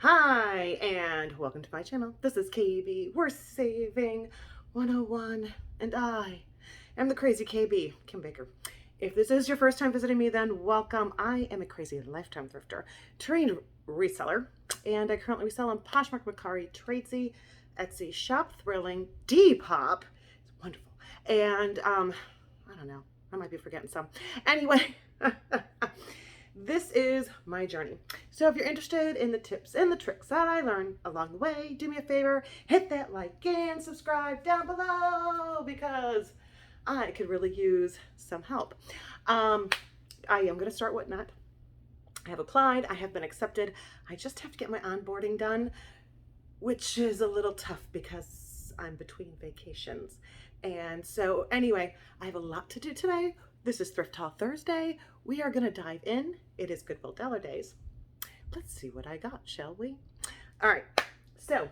Hi, and welcome to my channel. This is KB. We're saving 101, and I am the crazy KB, Kim Baker. If this is your first time visiting me, then welcome. I am a crazy lifetime thrifter, trained reseller, and I currently resell on Poshmark, mercari, Tradesy, Etsy, Shop Thrilling, Depop. It's wonderful. And I don't know. I might be forgetting some. Anyway. This is my journey. So if you're interested in the tips and the tricks that I learn along the way, do me a favor, hit that like and subscribe down below because I could really use some help. I am going to start Whatnot. I have applied. I have been accepted. I just have to get my onboarding done, which is a little tough because I'm between vacations. And so anyway, I have a lot to do today. This is Thrift Haul Thursday. We are going to dive in. It is Goodwill Dollar Days. Let's see what I got, shall we? All right. So,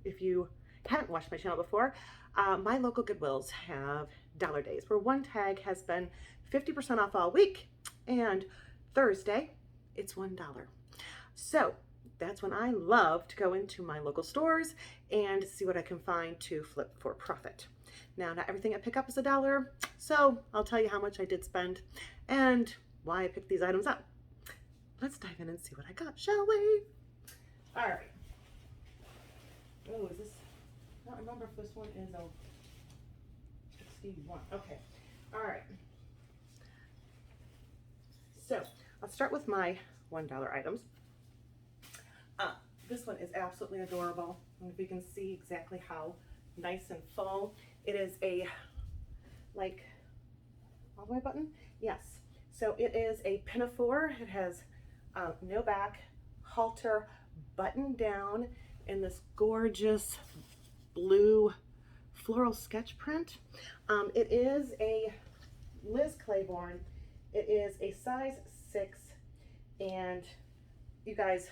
if you haven't watched my channel before, my local Goodwills have Dollar Days where one tag has been 50% off all week, and Thursday it's $1. So that's when I love to go into my local stores and see what I can find to flip for profit. Now, not everything I pick up is $1, so I'll tell you how much I did spend and why I picked these items up. Let's dive in and see what I got, shall we? All right. Oh, is this? I don't remember if this one is a 61. Okay. All right. So I'll start with my $1 items. This one is absolutely adorable. I don't know if you can see exactly how nice and full. It is a, like, all the way button? Yes. So it is a pinafore. It has no back, halter, button down in this gorgeous blue floral sketch print. It is a Liz Claiborne. It is a size 6, and you guys,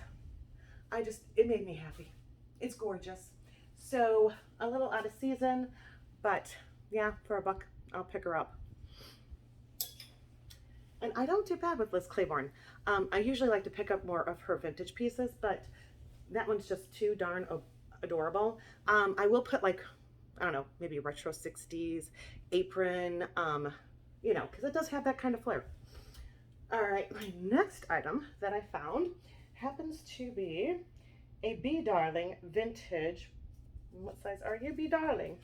it made me happy. It's gorgeous. So a little out of season, but yeah, for $1, I'll pick her up. And I don't do bad with Liz Claiborne. I usually like to pick up more of her vintage pieces, but that one's just too darn adorable. I will put, like, I don't know, maybe retro 60s apron, you know, because it does have that kind of flair. All right, my next item that I found happens to be a Be Darling vintage. What size are you, Be Darling?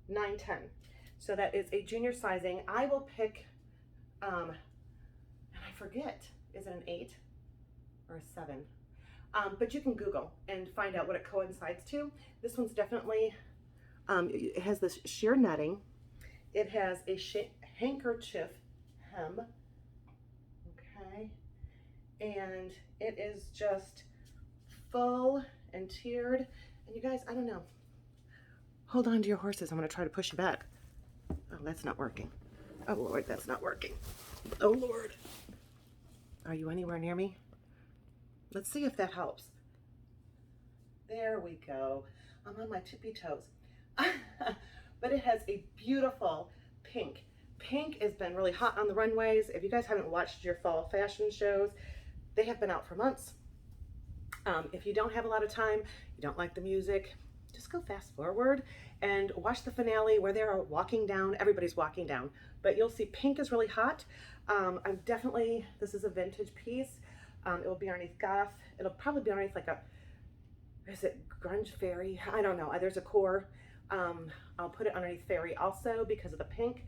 910. So that is a junior sizing. I will pick, and I forget, is it an 8 or a 7? But you can Google and find out what it coincides to. This one's definitely, it has this sheer netting. It has a handkerchief hem, okay? And it is just full and tiered. And you guys, I don't know. Hold on to your horses. I'm going to try to push you back. Oh, that's not working. Oh, Lord, that's not working. Oh, Lord. Are you anywhere near me? Let's see if that helps. There we go. I'm on my tippy toes. But it has a beautiful pink. Pink has been really hot on the runways. If you guys haven't watched your fall fashion shows, they have been out for months. If you don't have a lot of time, you don't like the music, just go fast forward and watch the finale where they're walking down. Everybody's walking down, but you'll see pink is really hot. This is a vintage piece. It will be underneath goth. It'll probably be underneath like a, is it grunge fairy? I don't know. There's a core. I'll put it underneath fairy also because of the pink.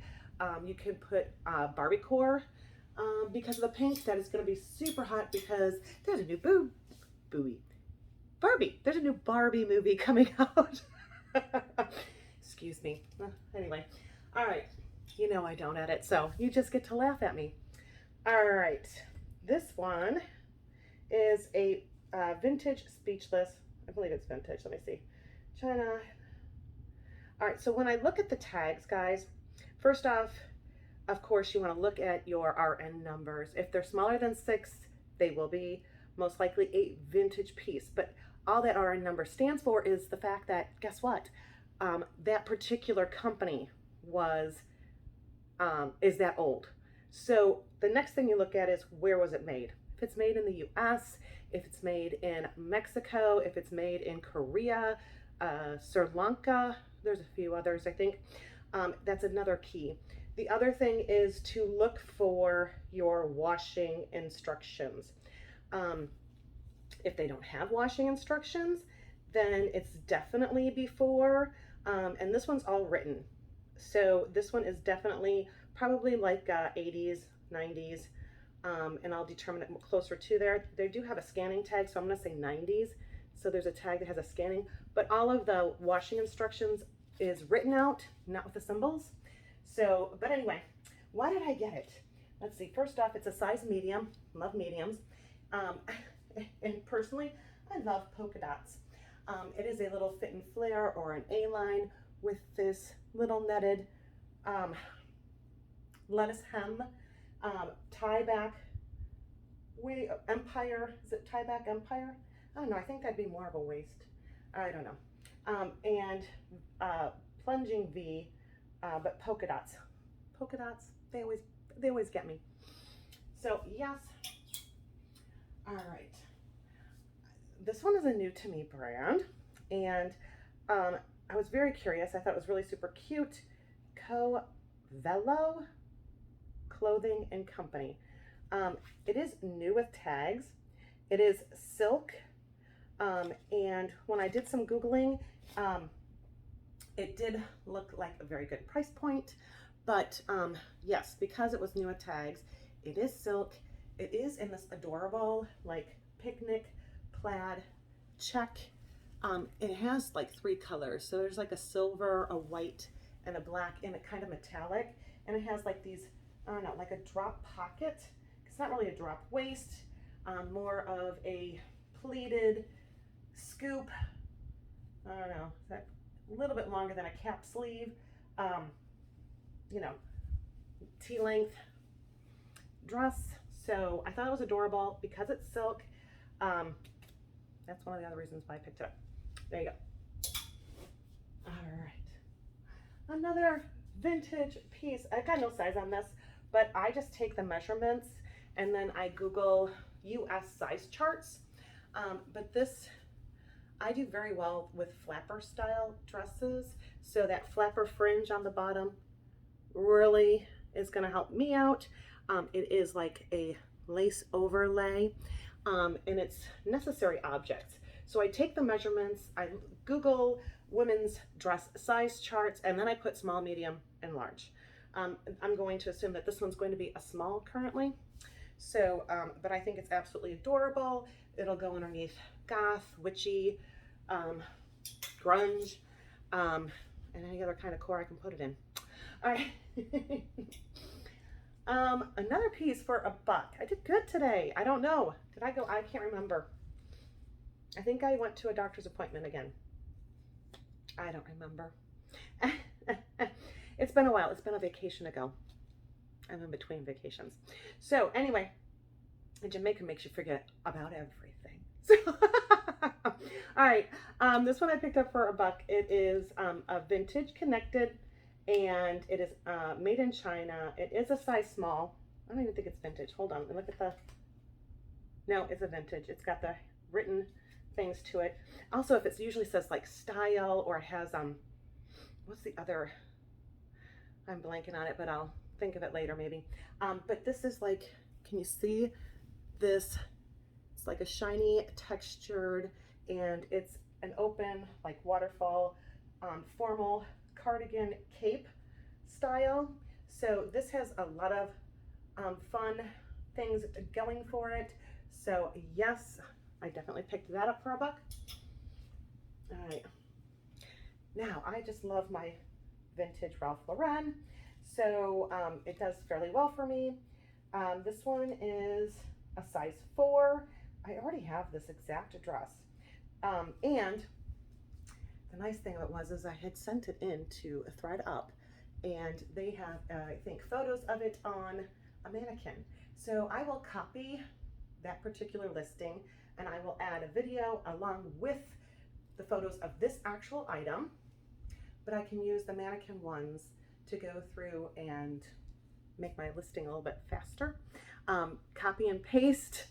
You can put Barbie core because of the pink. That is going to be super hot because there's a new Barbie. There's a new Barbie movie coming out. Excuse me. Anyway, all right. You know I don't edit, so you just get to laugh at me. All right. This one is a vintage Speechless. I believe it's vintage. Let me see. China. All right. So when I look at the tags, guys, first off, of course, you want to look at your RN numbers. If they're smaller than 6, they will be most likely a vintage piece. But all that RN number stands for is the fact that, guess what? That particular company is that old. So the next thing you look at is where was it made? If it's made in the US, if it's made in Mexico, if it's made in Korea, Sri Lanka, there's a few others, I think. That's another key. The other thing is to look for your washing instructions. If they don't have washing instructions, then it's definitely before, and this one's all written. So this one is definitely probably like 80s, 90s, and I'll determine it closer to there. They do have a scanning tag, so I'm gonna say 90s. So there's a tag that has a scanning, but all of the washing instructions is written out, not with the symbols. So, but anyway, why did I get it? Let's see, first off, it's a size medium, love mediums. And personally, I love polka dots. It is a little fit and flare or an A-line with this little netted lettuce hem, tie back, empire, is it tie back empire? I don't know, I think that'd be more of a waist. I don't know. And plunging V, but polka dots. Polka dots, they always get me. So yes, all right. This one is a new to me brand, and I was very curious. I thought it was really super cute. Goodwill Clothing and Company. It is new with tags. It is silk, and when I did some Googling, it did look like a very good price point, but yes, because it was new with tags, it is silk. It is in this adorable like picnic plaid check. It has like 3 colors. So there's like a silver, a white, and a black, and it kind of metallic. And it has like these, I don't know, like a drop pocket. It's not really a drop waist, more of a pleated scoop. I don't know, is that a little bit longer than a cap sleeve. You know, T-length dress. So I thought it was adorable because it's silk. That's one of the other reasons why I picked it up. There you go. All right. Another vintage piece. I got no size on this, but I just take the measurements and then I Google US size charts. But this, I do very well with flapper style dresses. So that flapper fringe on the bottom really is gonna help me out. It is like a lace overlay. And it's necessary objects. So I take the measurements, I Google women's dress size charts, and then I put small, medium, and large. I'm going to assume that this one's going to be a small currently. So, but I think it's absolutely adorable. It'll go underneath goth, witchy, grunge, and any other kind of core I can put it in. All right. Another piece for $1. I did good today. I don't know. Did I go? I can't remember. I think I went to a doctor's appointment again. I don't remember. It's been a while. It's been a vacation ago. I'm in between vacations. So anyway, Jamaica makes you forget about everything. So, all right. This one I picked up for $1. It is a vintage connected, and it is made in China. It is a size small. I don't even think it's vintage. Hold on, look at the, no, it's a vintage. It's got the written things to it. Also, if it usually says like style, or it has, what's the other, I'm blanking on it, but I'll think of it later maybe. But this is like, can you see this? It's like a shiny textured, and it's an open like waterfall formal cardigan cape style. So this has a lot of fun things going for it. So yes, I definitely picked that up for $1. All right, now I just love my vintage Ralph Lauren. So it does fairly well for me. This one is a size 4. I already have this exact dress. And the nice thing of it was is I had sent it in to ThredUp, and they have, I think, photos of it on a mannequin. So I will copy that particular listing, and I will add a video along with the photos of this actual item, but I can use the mannequin ones to go through and make my listing a little bit faster. Copy and paste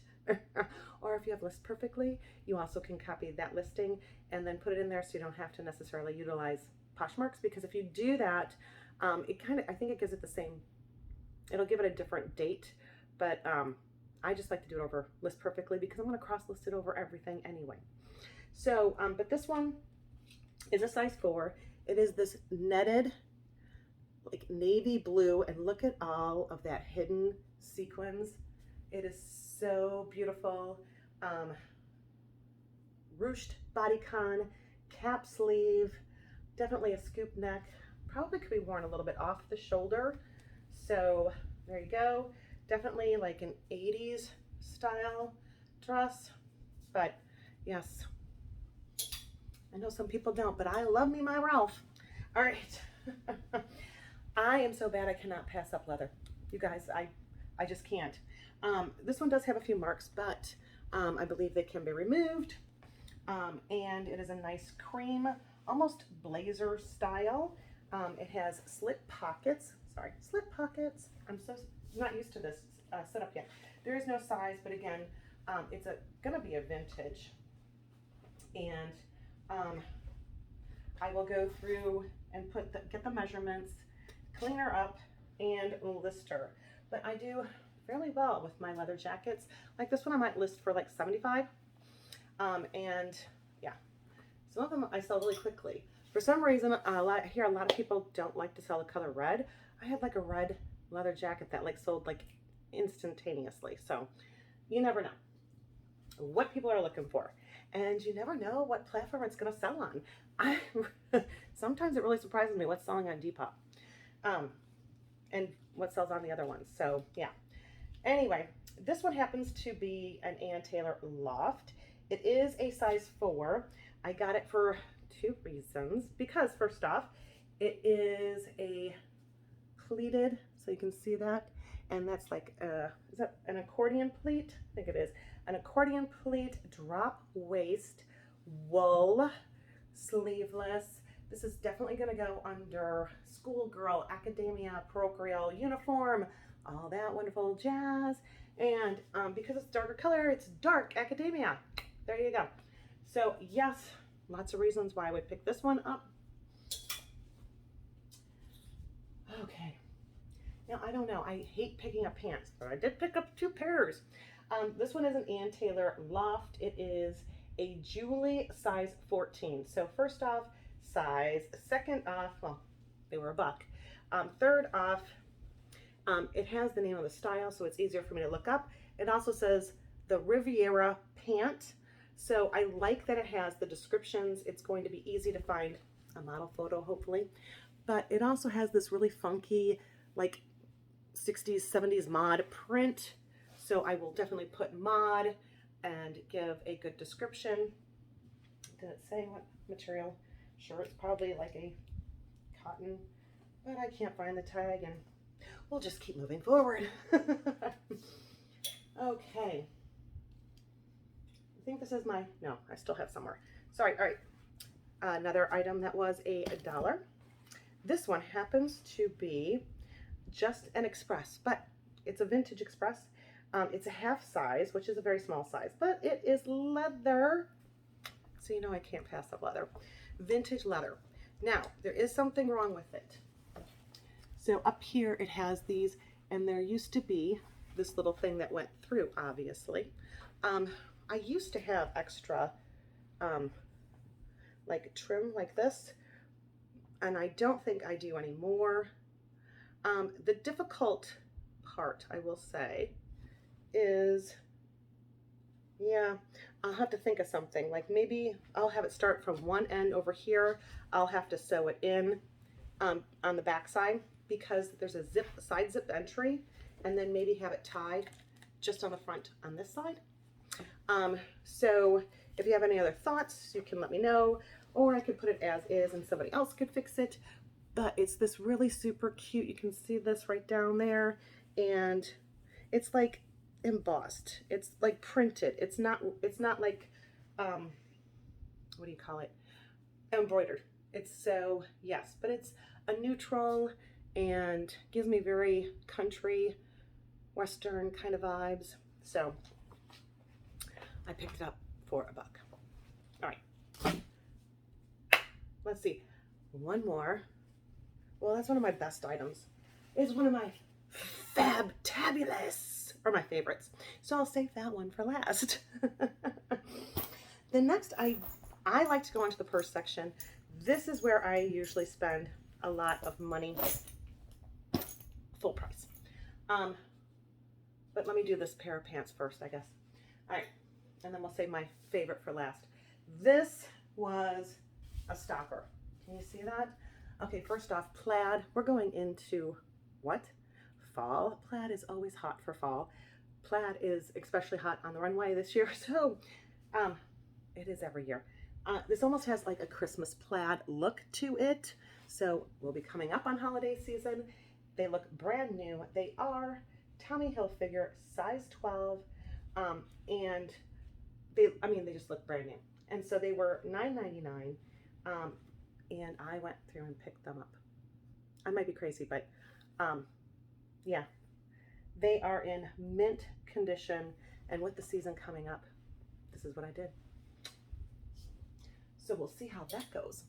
Or if you have List Perfectly, you also can copy that listing and then put it in there so you don't have to necessarily utilize Poshmarks, because if you do that, it kind of, I think it gives it the same, it'll give it a different date, but I just like to do it over List Perfectly because I'm going to cross list it over everything anyway. So, but this one is a size 4. It is this netted, like navy blue, and look at all of that hidden sequins. It is so beautiful. Ruched bodycon, cap sleeve, definitely a scoop neck. Probably could be worn a little bit off the shoulder. So there you go. Definitely like an 80s style dress. But yes, I know some people don't, but I love me my Ralph. All right. I am so bad I cannot pass up leather. You guys, I just can't. This one does have a few marks, but I believe they can be removed. And it is a nice cream, almost blazer style. It has slit pockets. Sorry, slit pockets. I'm so not used to this setup yet. There is no size, but again, it's gonna be a vintage. And I will go through and get the measurements, clean her up, and list her. But I do fairly well with my leather jackets. Like this one I might list for like 75. And yeah, some of them I sell really quickly. For some reason, I hear a lot of people don't like to sell the color red. I had like a red leather jacket that like sold like instantaneously. So you never know what people are looking for. And you never know what platform it's going to sell on. Sometimes it really surprises me what's selling on Depop, and what sells on the other ones. So yeah. Anyway, this one happens to be an Ann Taylor Loft. It is a size 4. I got it for 2 reasons. Because first off, it is a pleated, so you can see that. And that's like, is that an accordion pleat? I think it is. An accordion pleat, drop waist, wool, sleeveless. This is definitely gonna go under schoolgirl, academia, parochial, uniform, all that wonderful jazz. And because it's darker color, it's dark academia. There you go. So yes, lots of reasons why I would pick this one up. Okay. Now, I don't know. I hate picking up pants, but I did pick up 2 pairs. This one is an Ann Taylor Loft. It is a Julie size 14. So first off, size. Second off, well, they were $1. Third off, it has the name of the style, so it's easier for me to look up. It also says the Riviera pant. So I like that it has the descriptions. It's going to be easy to find a model photo, hopefully. But it also has this really funky, like 60s, 70s mod print. So I will definitely put mod and give a good description. Did it say what material? Sure, it's probably like a cotton, but I can't find the tag, and we'll just keep moving forward. Okay. I think this is my, no, I still have somewhere. Sorry, all right. Another item that was $1. This one happens to be just an express, but it's a vintage express. It's a half size, which is a very small size, but it is leather. So you know I can't pass up leather. Vintage leather. Now, there is something wrong with it. So up here it has these, and there used to be this little thing that went through, obviously. I used to have extra like trim like this, and I don't think I do anymore. The difficult part, I will say, is, yeah, I'll have to think of something. Like maybe I'll have it start from one end over here. I'll have to sew it in on the back side, because there's a side zip entry, and then maybe have it tied just on the front on this side. So if you have any other thoughts, you can let me know, or I could put it as is and somebody else could fix it. But it's this really super cute, you can see this right down there, and it's like embossed. It's like printed. It's not like, what do you call it? Embroidered. It's so, yes, but it's a neutral and gives me very country, Western kind of vibes. So I picked it up for $1. All right. Let's see. One more. Well, that's one of my best items. It's one of my fabtabulous, or my favorites. So I'll save that one for last. The next, I like to go into the purse section. This is where I usually spend a lot of money, full price. But let me do this pair of pants first, I guess. All right, and then we'll save my favorite for last. This was a stopper. Can you see that? Okay, first off, plaid. We're going into what? Fall. Plaid is always hot for fall. Plaid is especially hot on the runway this year, so it is every year. This almost has like a Christmas plaid look to it. So we'll be coming up on holiday season. They look brand new. They are Tommy Hilfiger, size 12, and they just look brand new. And so they were $9.99, and I went through and picked them up. I might be crazy, but yeah, they are in mint condition, and with the season coming up, this is what I did. So we'll see how that goes.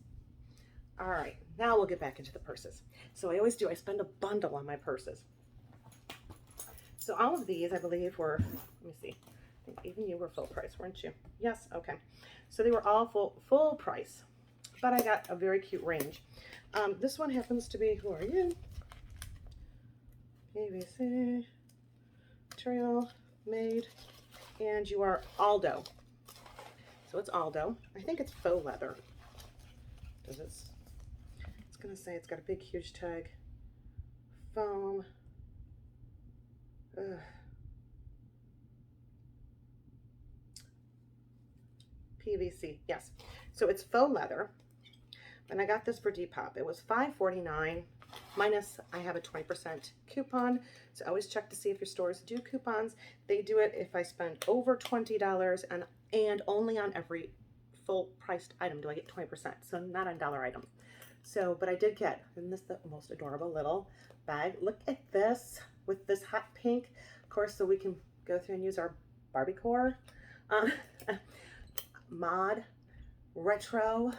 All right, now we'll get back into the purses. So I always do, I spend a bundle on my purses. So all of these, I believe, were, let me see, I think even you were full price, weren't you? Yes, okay. So they were all full price, but I got a very cute range. This one happens to be, who are you? PVC, material, made, and you are Aldo. So it's Aldo. I think it's faux leather. Does it? It's gonna say it's got a big, huge tag. Foam. Ugh. PVC, yes. So it's faux leather, and I got this for Depop. It was $5.49 minus I have a 20% coupon. So always check to see if your stores do coupons. They do it if I spend over $20 and only on every full priced item do I get 20%. So not on dollar items. So, but I did get, isn't this the most adorable little bag? Look at this with this hot pink, of course, so we can go through and use our Barbie core. Mod, retro,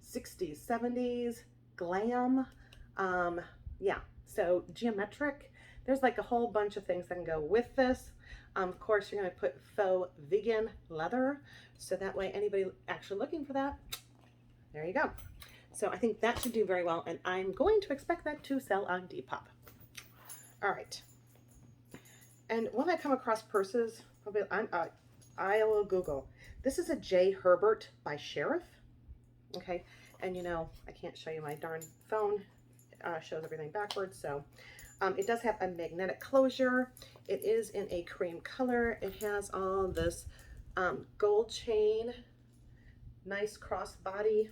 60s, 70s, glam. Yeah, so geometric. There's like a whole bunch of things that can go with this. Of course, you're going to put faux vegan leather, so that way anybody actually looking for that, there you go. So I think that should do very well, and I'm going to expect that to sell on Depop. All right. And when I come across purses, I will Google. This is a J. Herbert by Sheriff. Okay, and you know, I can't show you my darn phone. Shows everything backwards, so it does have a magnetic closure. It is in a cream color. It has all this gold chain, nice crossbody.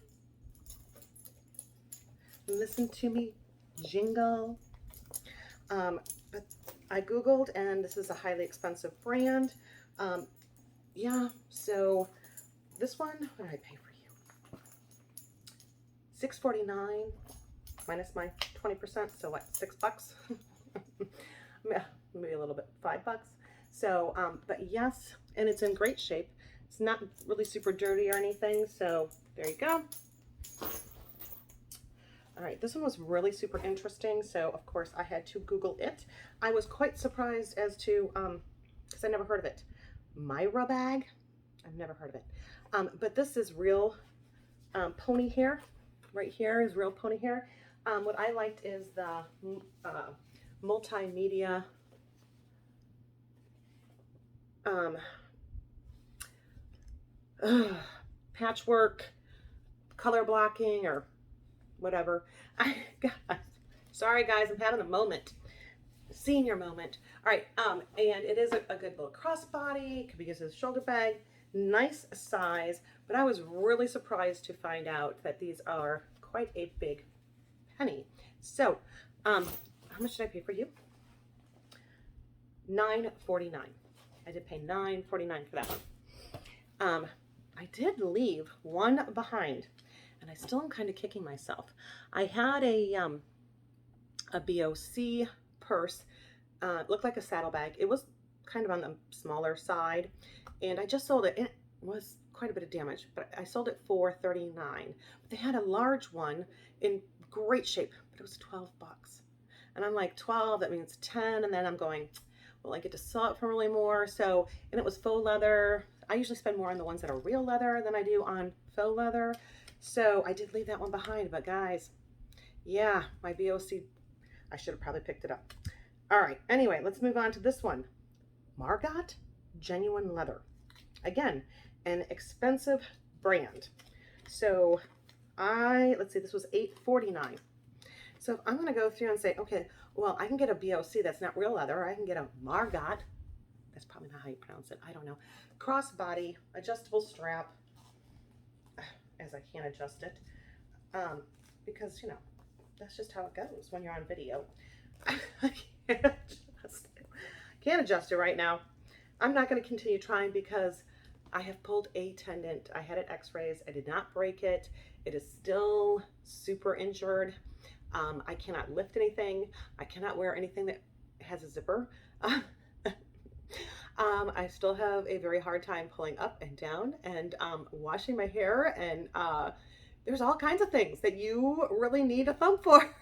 Listen to me jingle. But I Googled, and this is a highly expensive brand. Yeah, so this one, what did I pay for you? $6.49 minus my 20%, so what, $6? Maybe a little bit, $5. So, but yes, and it's in great shape. It's not really super dirty or anything, so there you go. All right, this one was really super interesting, so of course I had to Google it. I was quite surprised as to, because I never heard of it. Myra bag, I've never heard of it. But this is real pony hair. Right here is real pony hair. What I liked is the multimedia patchwork, color blocking, or whatever. Sorry guys, I'm having a moment, senior moment. All right, and it is a good little crossbody. It could be used as a shoulder bag. Nice size, but I was really surprised to find out that these are quite a big penny. So, how much did I pay for you? $9.49. I did pay $9.49 for that one. I did leave one behind, and I still am kind of kicking myself. I had a BOC purse. It looked like a saddlebag. It was kind of on the smaller side, and I just sold it. It was quite a bit of damage, but I sold it for $39. But they had a large one in great shape, but it was 12 bucks. And I'm like, 12, that means 10. And then I'm going, well, I get to sell it for really more. So, and it was faux leather. I usually spend more on the ones that are real leather than I do on faux leather. So I did leave that one behind, but guys, yeah, my BOC, I should have probably picked it up. All right, anyway, let's move on to this one. Margot Genuine Leather. Again, an expensive brand. So let's see, this was $8.49. So if I'm gonna go through and say, okay, well, I can get a BOC that's not real leather, or I can get a Margot, that's probably not how you pronounce it, I don't know, crossbody, adjustable strap, as I can't adjust it, because, you know, that's just how it goes when you're on video. I can't adjust it right now. I'm not going to continue trying because I have pulled a tendon. I had it x-rays. I did not break it. It is still super injured. I cannot lift anything. I cannot wear anything that has a zipper. I still have a very hard time pulling up and down and washing my hair, and there's all kinds of things that you really need a thumb for.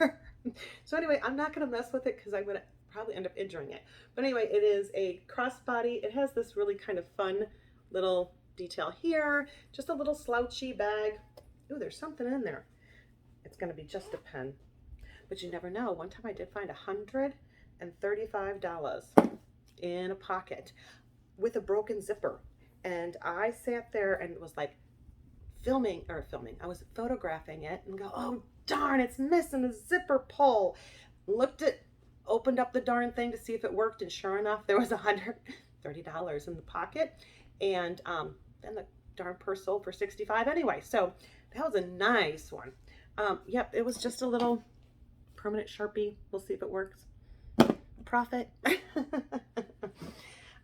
So anyway, I'm not going to mess with it because I'm going to probably end up injuring it. But anyway, it is a crossbody. It has this really kind of fun little detail here, just a little slouchy bag. Ooh, there's something in there. It's going to be just a pen, but you never know. One time I did find $135 in a pocket with a broken zipper, and I sat there and was like I was photographing it and go, oh darn, it's missing the zipper pull. Opened up the darn thing to see if it worked, and sure enough, there was $130 in the pocket, and then the darn purse sold for $65 anyway. So that was a nice one. Yep, it was just a little permanent Sharpie. We'll see if it works. Profit. Did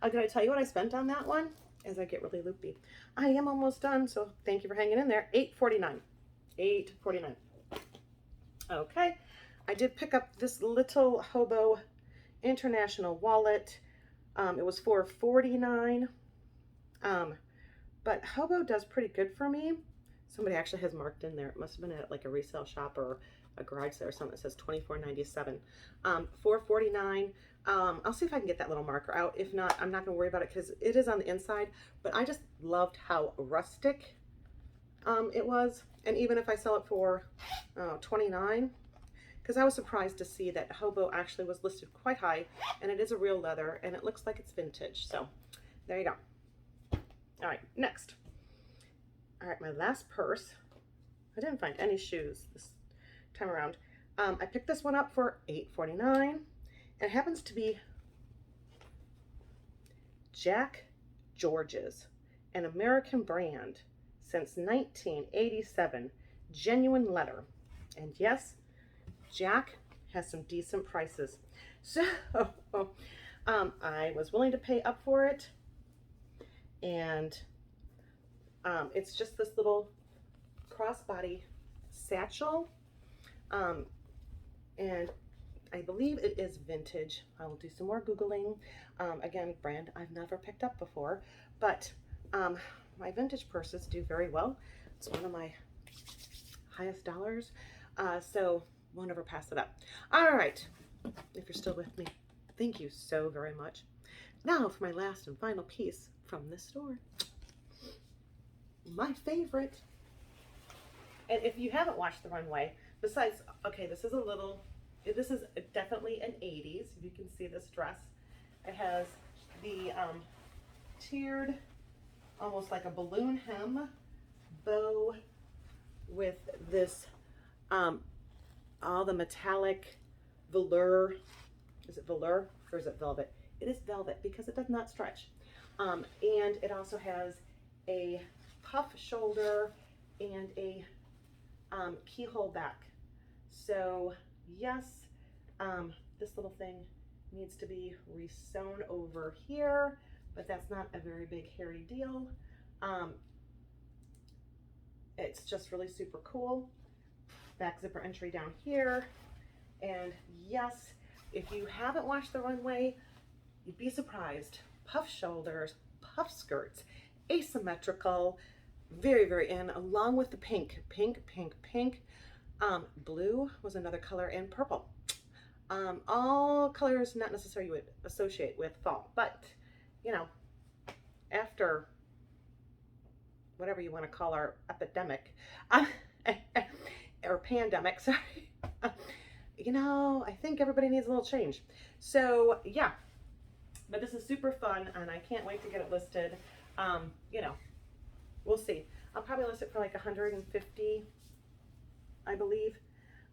I tell you what I spent on that one? As I get really loopy. I am almost done, so thank you for hanging in there. $8.49. $8.49. Okay. I did pick up this little Hobo International wallet. It was $4.49. But Hobo does pretty good for me. Somebody actually has marked in there. It must have been at like a resale shop or a garage sale or something that says $24.97. $4.49. I'll see if I can get that little marker out. If not, I'm not going to worry about it because it is on the inside. But I just loved how rustic it was. And even if I sell it for $29, because I was surprised to see that Hobo actually was listed quite high, and it is a real leather, and it looks like it's vintage. So there you go. All right, next. All right, my last purse. I didn't find any shoes this time around. I picked this one up for $8.49. It happens to be Jack George's, an American brand since 1987, genuine leather. And yes, Jack has some decent prices. So I was willing to pay up for it. And it's just this little crossbody satchel. And I believe it is vintage. I will do some more Googling. Again, brand I've never picked up before, but my vintage purses do very well. It's one of my highest dollars, so won't ever pass it up. All right, if you're still with me, thank you so very much. Now for my last and final piece from this store. My favorite. And if you haven't watched The Runway, besides, okay, this is definitely an 80s. You can see this dress. It has the tiered, almost like a balloon hem bow with this, all the metallic velour. Is it velour or is it velvet? It is velvet because it does not stretch. And it also has a puff shoulder and a keyhole back. So yes, this little thing needs to be resewn over here, but that's not a very big hairy deal. It's just really super cool. Back zipper entry down here. And yes, if you haven't watched The Runway, you'd be surprised puff shoulders, puff skirts, asymmetrical, very, very in, along with the pink. Blue was another color, and purple. All colors not necessarily you would associate with fall, but you know, after whatever you want to call our epidemic, or pandemic, sorry, you know, I think everybody needs a little change. So yeah, but this is super fun, and I can't wait to get it listed. You know, we'll see. I'll probably list it for like 150, I believe.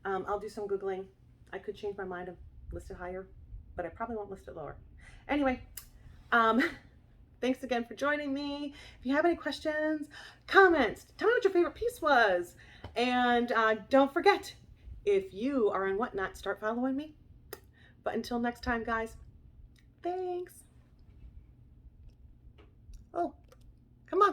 I'll do some Googling. I could change my mind and list it higher, but I probably won't list it lower. Anyway, thanks again for joining me. If you have any questions, comments, tell me what your favorite piece was. And don't forget, if you are in Whatnot, start following me. But until next time, guys, thanks. Oh.